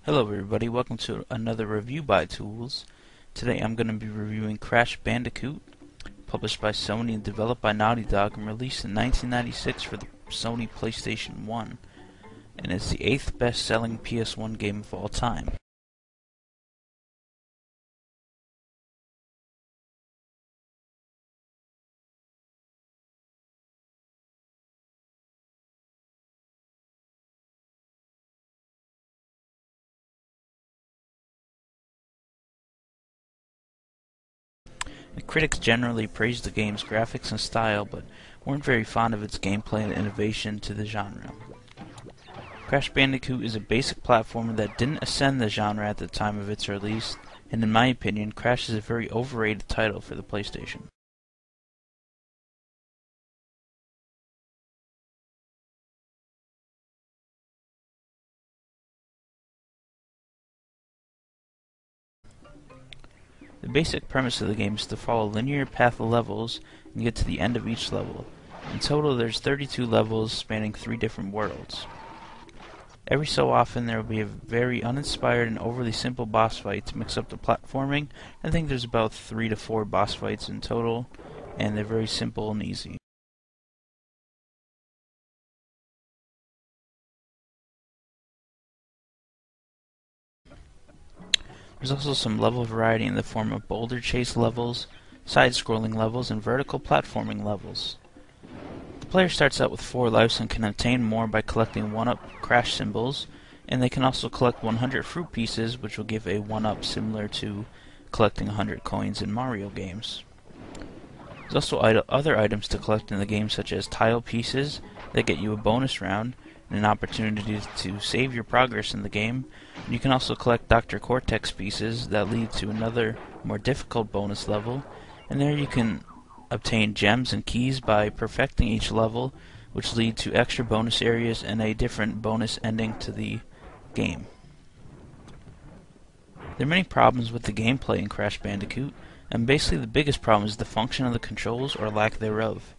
Hello everybody, welcome to another review by Tools. Today I'm going to be reviewing Crash Bandicoot, published by Sony and developed by Naughty Dog and released in 1996 for the Sony PlayStation 1, and it's the 8th best-selling PS1 game of all time. The critics generally praised the game's graphics and style, but weren't very fond of its gameplay and innovation to the genre. Crash Bandicoot is a basic platformer that didn't ascend the genre at the time of its release, and in my opinion, Crash is a very overrated title for the PlayStation. The basic premise of the game is to follow a linear path of levels and get to the end of each level. In total, there's 32 levels spanning 3 different worlds. Every so often, there will be a very uninspired and overly simple boss fight to mix up the platforming. I think there's about 3 to 4 boss fights in total, and they're very simple and easy. There's also some level variety in the form of boulder chase levels, side-scrolling levels, and vertical platforming levels. The player starts out with 4 lives and can obtain more by collecting 1-up crash symbols, and they can also collect 100 fruit pieces, which will give a 1-up similar to collecting 100 coins in Mario games. There's also other items to collect in the game, such as tile pieces that get you a bonus round, and an opportunity to save your progress in the game. You can also collect Dr. Cortex pieces that lead to another, more difficult bonus level, and there you can obtain gems and keys by perfecting each level, which lead to extra bonus areas and a different bonus ending to the game. There are many problems with the gameplay in Crash Bandicoot, and basically the biggest problem is the function of the controls or lack thereof.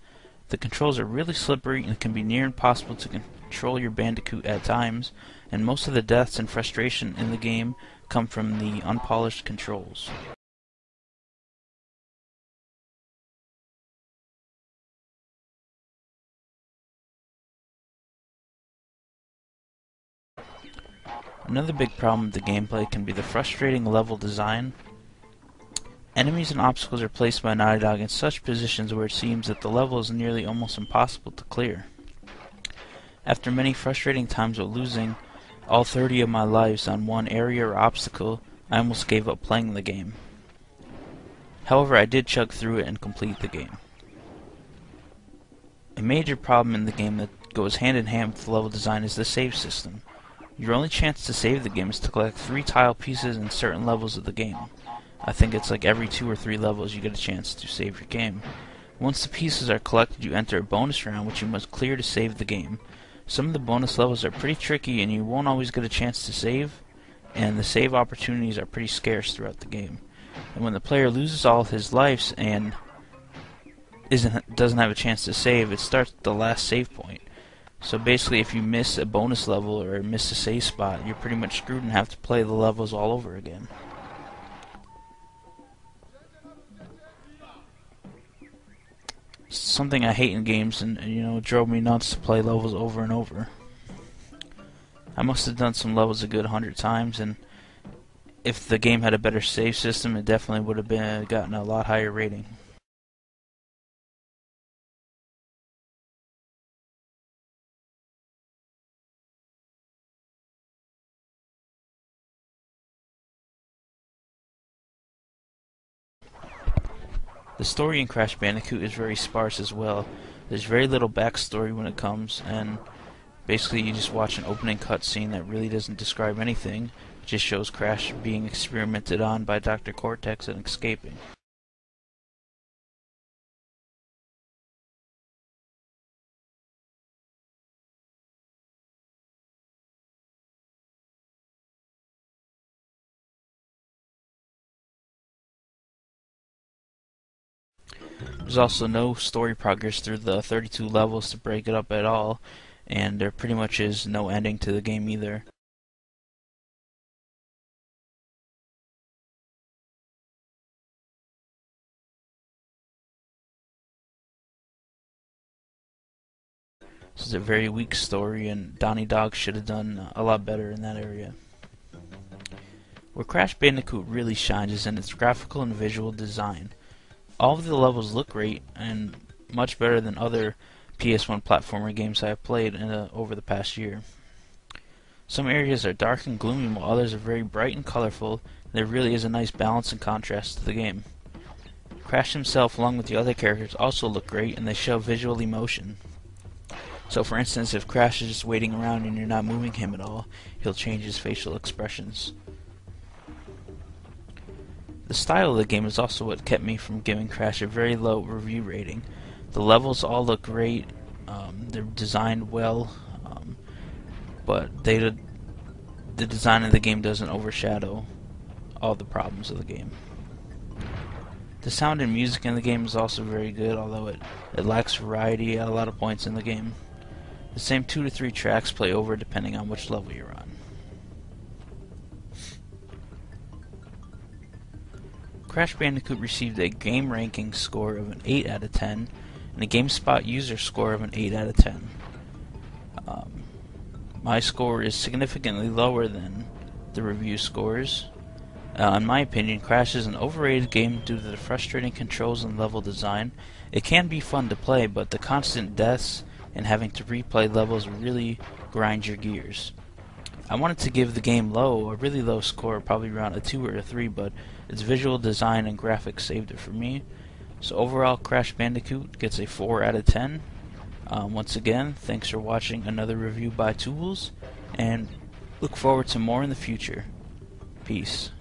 The controls are really slippery and can be near impossible to control your Bandicoot at times, and most of the deaths and frustration in the game come from the unpolished controls. Another big problem with the gameplay can be the frustrating level design. Enemies and obstacles are placed by Naughty Dog in such positions where it seems that the level is nearly almost impossible to clear. After many frustrating times of losing all 30 of my lives on one area or obstacle, I almost gave up playing the game. However, I did chug through it and complete the game. A major problem in the game that goes hand in hand with the level design is the save system. Your only chance to save the game is to collect 3 tile pieces in certain levels of the game. I think it's like every 2 or 3 levels you get a chance to save your game. Once the pieces are collected, you enter a bonus round which you must clear to save the game. Some of the bonus levels are pretty tricky and you won't always get a chance to save, and the save opportunities are pretty scarce throughout the game. And when the player loses all his lives and doesn't have a chance to save, it starts at the last save point. So basically, if you miss a bonus level or miss a save spot, you're pretty much screwed and have to play the levels all over again. Something I hate in games, and it drove me nuts to play levels over and over. I must have done some levels a good 100 times, and if the game had a better save system, it definitely would have gotten a lot higher rating. The story in Crash Bandicoot is very sparse as well. There's very little backstory when it comes, and basically you just watch an opening cutscene that really doesn't describe anything. It just shows Crash being experimented on by Dr. Cortex and escaping. There's also no story progress through the 32 levels to break it up at all, and there pretty much is no ending to the game either. This is a very weak story, and Donnie Dog should have done a lot better in that area. Where Crash Bandicoot really shines is in its graphical and visual design. All of the levels look great, and much better than other PS1 platformer games I have played over the past year. Some areas are dark and gloomy, while others are very bright and colorful, and there really is a nice balance and contrast to the game. Crash himself, along with the other characters, also look great, and they show visual emotion. So for instance, if Crash is just waiting around and you're not moving him at all, he'll change his facial expressions. The style of the game is also what kept me from giving Crash a very low review rating. The levels all look great, they're designed well, but the design of the game doesn't overshadow all the problems of the game. The sound and music in the game is also very good, although it lacks variety at a lot of points in the game. The same 2 to 3 tracks play over depending on which level you're on. Crash Bandicoot received a game ranking score of an 8 out of 10 and a GameSpot user score of an 8 out of 10. My score is significantly lower than the review scores. In my opinion, Crash is an overrated game due to the frustrating controls and level design. It can be fun to play, but the constant deaths and having to replay levels really grind your gears. I wanted to give the game a really low score, probably around a 2 or a 3, but its visual design and graphics saved it for me. So overall, Crash Bandicoot gets a 4 out of 10. Once again, thanks for watching another review by Tools, and look forward to more in the future. Peace.